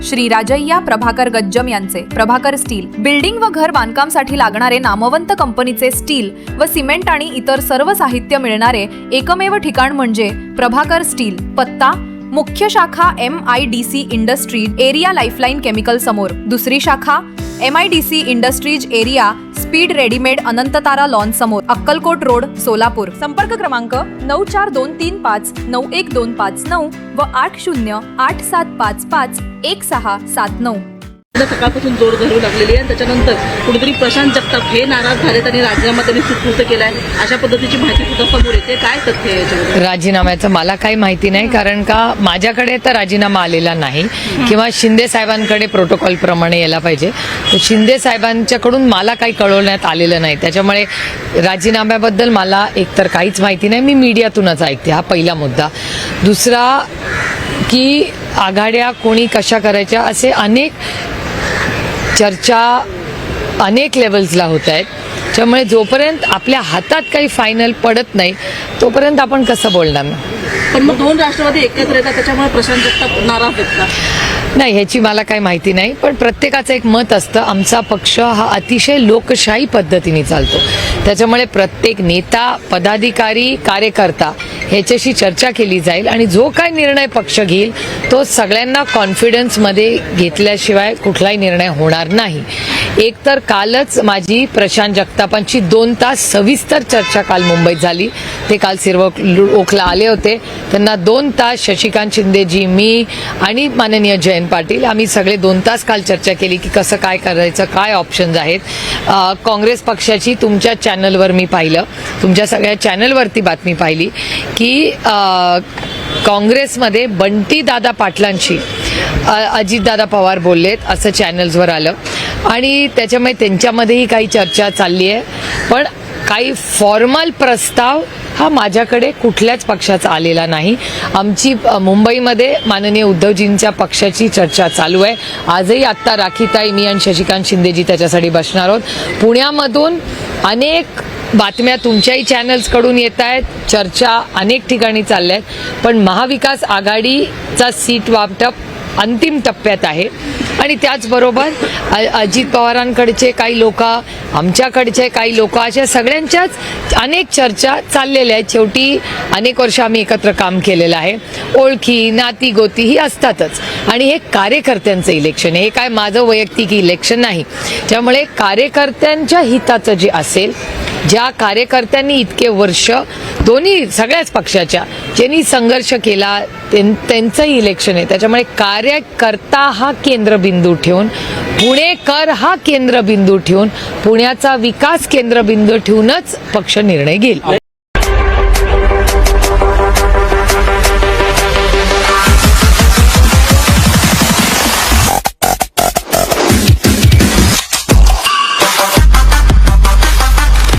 श्री राजय्या प्रभाकर गज्जम यांचे Prabhakar steel building व घर बांधकामसाठी लागणारे नामवंत कंपनीचे स्टील व सिमेंट आणि इतर सर्व साहित्य मिळणारे एकमेव ठिकाण म्हणजे प्रभाकर स्टील। पत्ता मुख्य शाखा MIDC industries area Lifeline Chemical समोर, दुसरी शाखा MIDC industries area Speed Readymade Anantatara lawn समोर, अक्कलकोट रोड, सोलापूर। संपर्क क्रमांक 9423591259 व 8087551679। सकाळपासून जोर धरू लागलेली आहे। त्याच्यानंतर कुठेतरी प्रशांत जगताप हे नाराज झालेत आणि राजीनामा त्यांनी सुपूर्द केलाय, अशा पद्धतीची माहिती सुद्धा समोर येते। काय तथ्य आहे याच्यामध्ये? राजीनाम्याचं मला काही माहिती नाही, कारण का माझ्याकडे तर राजीनामा आलेला नाही किंवा शिंदे साहेबांकडे प्रोटोकॉल प्रमाणे यायला पाहिजे। शिंदे साहेबांच्याकडून मला काही कळवण्यात आलेलं नाही, त्याच्यामुळे राजीनाम्याबद्दल मला एकतर काहीच माहिती नाही। मी मीडियातूनच ऐकते, हा पहिला मुद्दा। दुसरा की आघाड्या कोणी कशा करायच्या असे अनेक चर्चा अनेक लेवल्सला होत आहेत, त्यामुळे जोपर्यंत आपल्या हातात काही फायनल पडत नाही तोपर्यंत आपण कसं बोलणार ना। पण मग दोन राष्ट्रवादी एकत्र येतात, त्याच्यामुळे प्रशांत जगताप नाराज आहेत का? नाही, ह्याची मला काही माहिती नाही, पण प्रत्येकाचं एक मत असतं। आमचा पक्ष हा अतिशय लोकशाही पद्धतीने चालतो, त्याच्यामुळे प्रत्येक नेता, पदाधिकारी, कार्यकर्ता ह्याच्याशी चर्चा केली जाईल आणि जो काय निर्णय पक्ष घेईल तो सगळ्यांना कॉन्फिडन्समध्ये घेतल्याशिवाय कुठलाही निर्णय होणार नाही। एक तर कालच माझी प्रशांत जगतापांची 2 तास सविस्तर चर्चा काल मुंबईत झाली। ते काल ओखला आले होते, त्यांना 2 तास शशिकांत शिंदेजी, मी आणि माननीय जयंत पाटील आम्ही सगळे 2 तास काल चर्चा केली की कसं काय करायचं, काय ऑप्शन्स आहेत। काँग्रेस पक्षाची तुमच्या चॅनलवर मी पाहिलं, तुमच्या सगळ्या चॅनलवरती बातमी पाहिली की काँग्रेसमध्ये बंटी दादा पाटलांशी अजितदादा पवार बोललेत असं चॅनल्सवर आलं आणि त्याच्यामुळे त्यांच्यामध्येही काही चर्चा चालली आहे, पण काही फॉर्मल प्रस्ताव हा माझ्याकडे कुठल्याच पक्षाचा आलेला नाही। आमची मुंबईमध्ये माननीय उद्धवजींच्या पक्षाची चर्चा चालू आहे। आजही आत्ता राखीताई, मी आणि शशिकांत शिंदेजी त्याच्यासाठी बसणार आहोत। पुण्यामधून अनेक बातम्या तुमच्याही चॅनल्सकडून येत आहेत, चर्चा अनेक ठिकाणी चालल्या आहेत, पण महाविकास आघाडीचा सीट वाटप अंतिम टप्प्यात आहे आणि त्याचबरोबर अजित पवारांकडचे काही लोक, आमच्याकडचे काही लोक, अशा सगळ्यांच्याच अनेक चर्चा चाललेल्या आहेत। शेवटी अनेक वर्ष आम्ही एकत्र काम केलेलं आहे, ओळखी, नाती गोती ही असतातच आणि हे कार्यकर्त्यांचं इलेक्शन आहे, हे काय माझं वैयक्तिक इलेक्शन नाही। त्यामुळे कार्यकर्त्यांच्या हिताचं जे असेल, ज्या कार्यकर्त्यांनी इतके वर्ष दोन्ही सगळ्याच पक्षाच्या ज्यांनी संघर्ष केला त्यांचंही इलेक्शन आहे, त्याच्यामुळे कार्यकर्ता हा केंद्रबिंदू ठेवून, पुणेकर हा केंद्रबिंदू ठेवून, पुण्याचा विकास केंद्रबिंदू ठेवूनच पक्ष निर्णय घेईल।